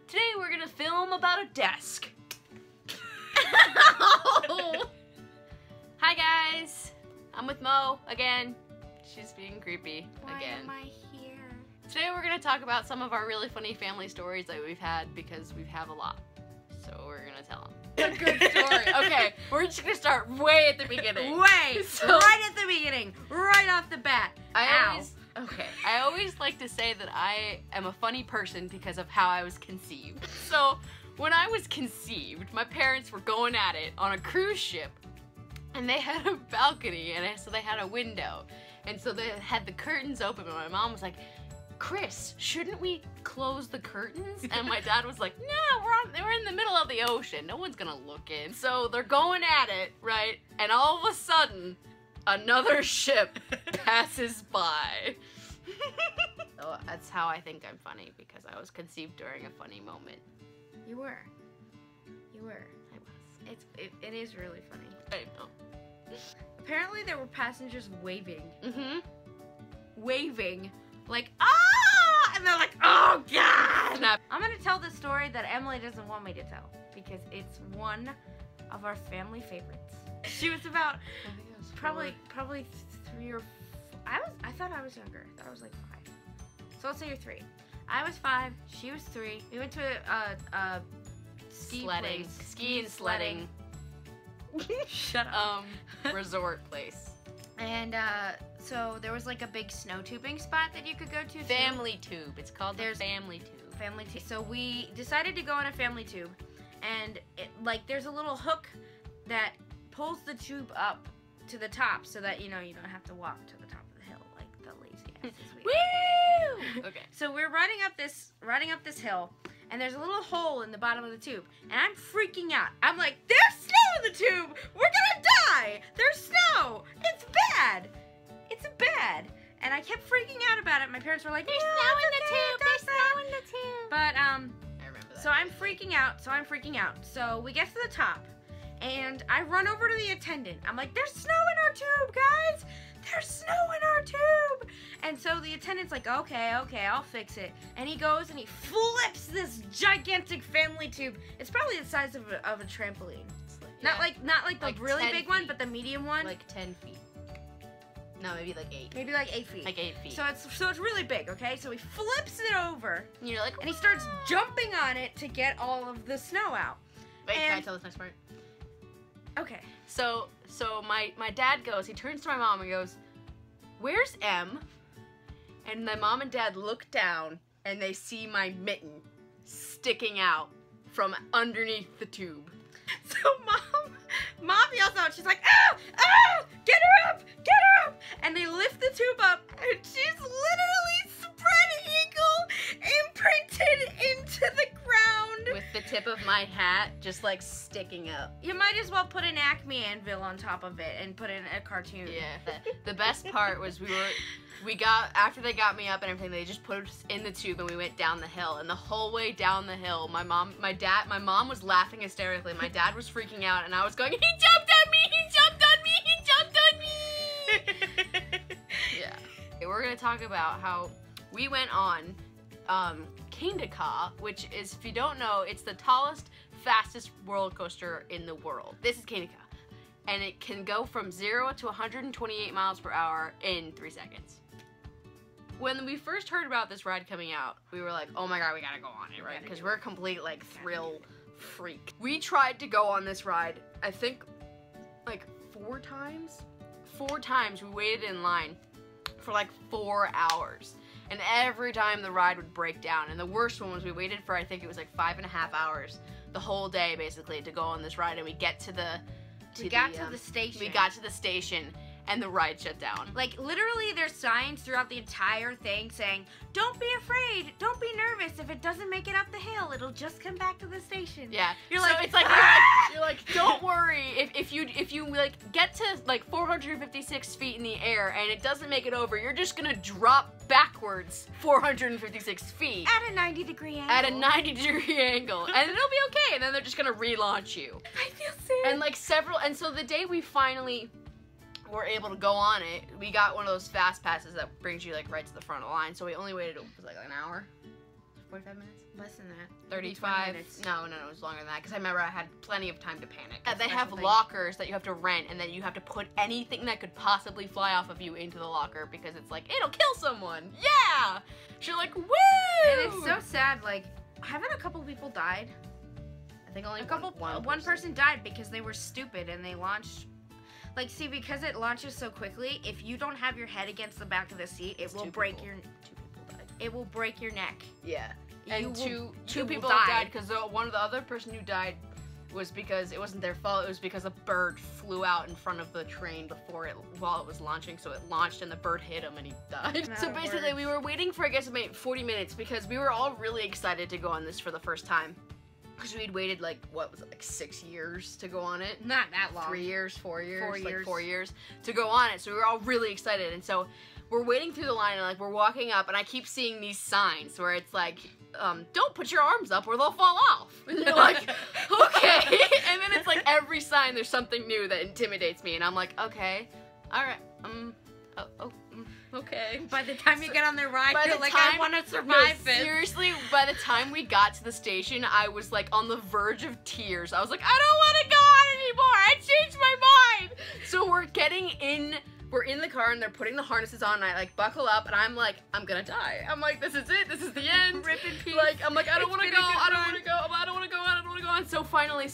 Today we're gonna film about a desk. Hi guys, I'm with Mo again. She's being creepy again. Why am I here? Today we're gonna talk about some of our really funny family stories that we've had because we have a lot. So we're gonna tell them. A good story. Okay, we're just gonna start way at the beginning. Right at the beginning, right off the bat. I always like to say that I am a funny person because of how I was conceived. So when I was conceived, my parents were going at it on a cruise ship, and they had a balcony, and so they had a window, and so they had the curtains open, and my mom was like, Chris, shouldn't we close the curtains? And my dad was like, no, we're in the middle of the ocean. No one's gonna look in. So they're going at it, right? And all of a sudden, another ship passes by. So that's how I think I'm funny, because I was conceived during a funny moment. You were. I was. It is really funny. I know. Apparently there were passengers waving. Mm-hmm. Waving. Like, ah! And they're like, oh God! Snap. I'm gonna tell the story that Emily doesn't want me to tell, because it's one of our family favorites. She was about probably 3 or 4. I thought I was younger. I thought I was like 5. So let's say you're 3. I was 5. She was 3. We went to a ski sledding. place. Ski and sledding. Shut up. Resort place. And so there was like a big snow tubing spot that you could go to. Family tube. It's called the family tube. Family tube. So we decided to go on a family tube, and there's a little hook that pulls the tube up to the top, so that you don't have to walk to the top of the hill like the lazy asses we Woo! Okay. So we're riding up this hill, and there's a little hole in the bottom of the tube, and I'm freaking out. I'm like, there's snow in the tube! We're gonna die! There's snow! It's bad! It's bad! And I kept freaking out about it. My parents were like, there's snow in the tube! There's snow in the tube! But, I remember that. so I'm freaking out. So we get to the top, and I run over to the attendant. I'm like, there's snow in our tube, guys! There's snow in our tube! And so the attendant's like, okay, I'll fix it. And he goes and he flips this gigantic family tube. It's probably the size of a trampoline. Not like the really big one, but the medium one. Like 10 feet. No, maybe like 8. Maybe like 8 feet. Like 8 feet. So it's really big, okay? So he flips it over. And you're like, and he starts jumping on it to get all of the snow out. Wait, can I tell this next part? Okay. So my dad goes, he turns to my mom and goes, where's Em? And my mom and dad look down and they see my mitten sticking out from underneath the tube. So mom yells out, she's like, oh, get her up! And they lift the tube up, and she's literally spread eagle imprinted into the ground. With the tip of my hat just like sticking up. You might as well put an Acme anvil on top of it and put in a cartoon. Yeah. The best part was after they got me up and everything, they just put us in the tube and we went down the hill. And the whole way down the hill, my mom was laughing hysterically. My dad was freaking out, and I was going, he jumped on me! He jumped on me! He jumped on me! Yeah. Okay, we're gonna talk about how we went on Kanika, which is, if you don't know, it's the tallest, fastest roller coaster in the world. This is Kanika. And it can go from 0 to 128 miles per hour in 3 seconds. When we first heard about this ride coming out, we were like, oh my God, we gotta go on it, right? Because we're a complete, thrill freak. We tried to go on this ride, I think, 4 times? 4 times we waited in line for 4 hours. And every time the ride would break down. And the worst one was we waited for, I think it was 5.5 hours, the whole day, basically, to go on this ride. And we get to the... We got to the station. We got to the station, and the ride shut down. Literally, there's signs throughout the entire thing saying, don't be afraid, don't be nervous. If it doesn't make it up the hill, it'll just come back to the station. Yeah. You're so like, it's you're like, don't worry. If you get to 456 feet in the air and it doesn't make it over, you're just gonna drop backwards 456 feet. At a 90-degree angle. At a 90-degree angle. And it'll be okay, and then they're just gonna relaunch you. I feel sad. And so the day we finally were able to go on it, we got one of those fast passes that brings you right to the front of the line. So we only waited, it was an hour? 45 minutes? Less than that. 35. Minutes. No, it was longer than that because I remember I had plenty of time to panic. They Special have thing. lockers that you have to rent, and then you have to put anything that could possibly fly off of you into the locker because it's like it'll kill someone. Yeah. You're like, woo! And it's so sad. Like, haven't a couple people died? I think only one person died because they were stupid and they launched. Like, see, because it launches so quickly, if you don't have your head against the back of the seat, it will break your. 2 people died. It will break your neck. Yeah. And two people die. died because one of the other person who died was because it wasn't their fault. It was because a bird flew out in front of the train while it was launching. So it launched and the bird hit him and he died. So basically, we were waiting for I guess about 40 minutes because we were all really excited to go on this for the first time. Because we'd waited like, what was it, like 6 years to go on it? Not that long. 3 years, 4 years? 4 years. Like 4 years to go on it. So we were all really excited. And so we're waiting through the line and like we're walking up and I keep seeing these signs where it's like, don't put your arms up or they'll fall off. And you're like, okay. And then it's like every sign there's something new that intimidates me. And I'm like, okay, all right, okay. By the time you get on the ride, you're like, I want to survive this. Seriously, by the time we got to the station, I was like on the verge of tears. I was like, I don't want to go on anymore. I changed my mind. So we're in the car and they're putting the harnesses on and I like buckle up and I'm like, I'm gonna die. I'm like, this is it. This is the end. Rip in peace. Like, I'm like, I don't want to go. I don't run. want to go. I don't want to go. I don't want to go on. So finally,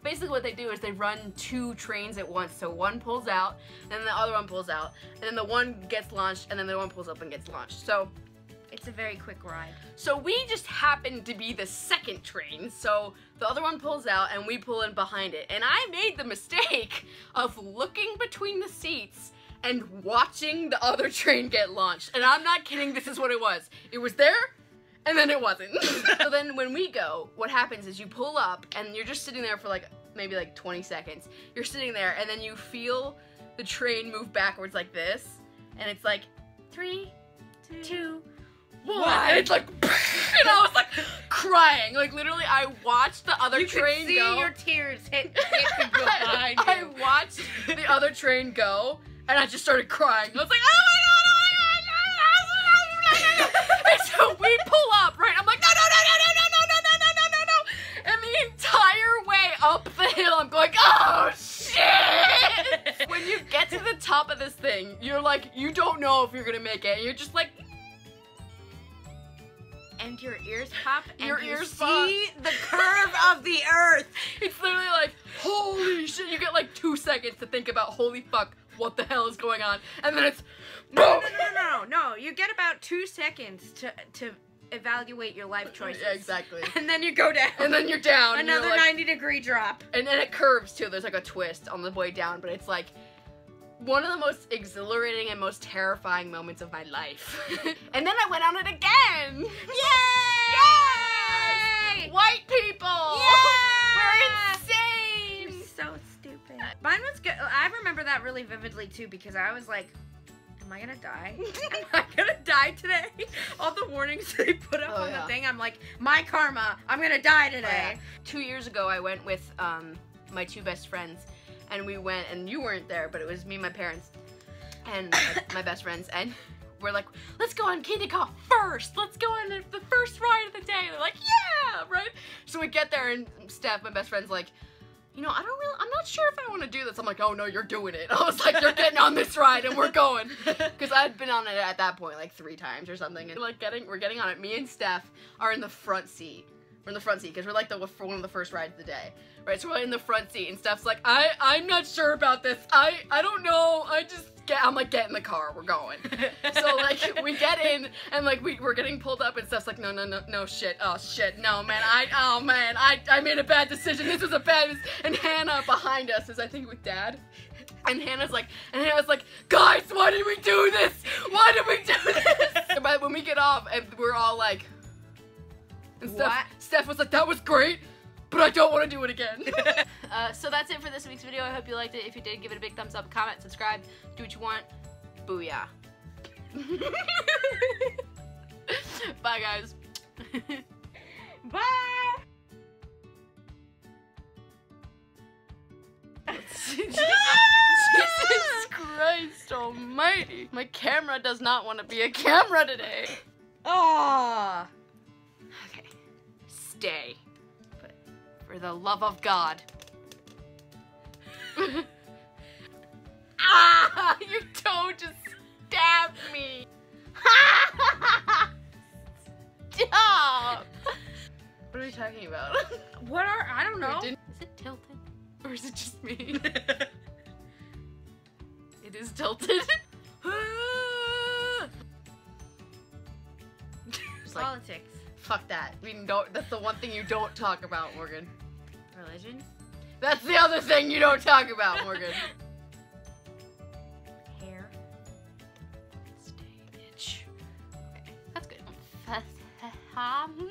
basically what they do is they run 2 trains at once. So one pulls out, and then the other one pulls out, and then the one gets launched, and then the one pulls up and gets launched. So it's a very quick ride. So we just happened to be the second train. So the other one pulls out, and we pull in behind it. And I made the mistake of looking between the seats and watching the other train get launched. And I'm not kidding, this is what it was. It was there, and then it wasn't. So then when we go, what happens is you pull up, and you're just sitting there for like, maybe like 20 seconds. You're sitting there, and then you feel the train move backwards like this, and it's like, 3, 2, 1. And it's like, and I was like crying. Like literally, I watched the other train go. You could see your tears hit the behind you. I watched the other train go, and I just started crying. I was like, oh my god, and so we pull up, right? I'm like, no. And the entire way up the hill, I'm going, oh shit! When you get to the top of this thing, you're like, you don't know if you're gonna make it. You're just like, and your ears pop, and your you ears see the curve of the earth. It's literally like, holy shit. You get like 2 seconds to think about, holy fuck, what the hell is going on? And then it's, no. You get about 2 seconds to evaluate your life choices. Yeah, exactly. And then you go down. And then you're down. Another like, 90-degree drop. And then it curves too. There's like a twist on the way down, but it's like one of the most exhilarating and most terrifying moments of my life. And then I went on it again. Yay! Yes! White people! Yeah! We're insane! You're so stupid. Mine was good. I remember that really vividly too because I was like, am I gonna die? Am I gonna die today? All the warnings they put up on the thing, I'm like, my karma, I'm gonna die today. 2 years ago, I went with my 2 best friends, and we went, and you weren't there, but it was me and my parents, and my best friends, and we're like, let's go on Kanika first! Let's go on the first ride of the day! They're like, yeah! Right? So we get there, and Steph, my best friend's like, you know, I'm not sure if I want to do this. I'm like, oh no, you're doing it. I was like, you're getting on this ride and we're going. Because I'd been on it at that point like 3 times or something. And like we're getting on it. Me and Steph are in the front seat. We're in the front seat because we're like one of the first rides of the day. Right, so we're in the front seat and Steph's like, I'm not sure about this. I don't know. I'm like, get in the car, we're going. So like we get in and like we're getting pulled up and Steph's like, no shit, oh shit, no man, I made a bad decision. This was a bad. And Hannah behind us is I think with Dad. And Hannah's like, guys, why did we do this? Why did we do this? But when we get off and we're all like, and Steph was like, that was great, but I don't want to do it again. So that's it for this week's video. I hope you liked it. If you did, give it a big thumbs up, comment, subscribe, do what you want. Booyah. Bye, guys. Bye! Jesus Christ almighty. My camera does not want to be a camera today. Aww. Okay. stay. But for the love of God. Ah! Your toe just stabbed me. Stop! What are we talking about? I don't know. Is it tilted? Or is it just me? It is tilted. Just like, Politics. fuck that. We don't. That's the one thing you don't talk about, Morgan. Religion. That's the other thing you don't talk about, Morgan. Hair. Stay, bitch. Okay, that's good. How do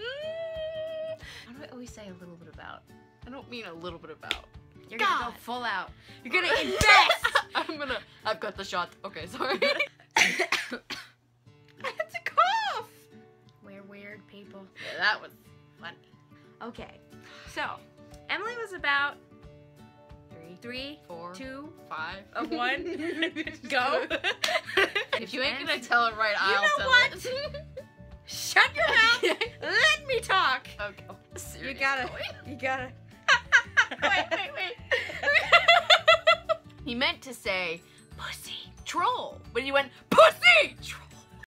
I always say a little bit about? I don't mean a little bit about. You're gonna go God. full out. You're gonna invest. I've got the shots. Okay, sorry. I had to cough. We're weird people. Yeah, that was funny. Okay, so Emily was about 3, 4, 2, 5, 1. Go. If you ain't gonna tell it right, I'll know tell what? it. Shut your mouth. Let me talk. Okay. You gotta. Wait. He meant to say pussy troll, but he went pussy troll.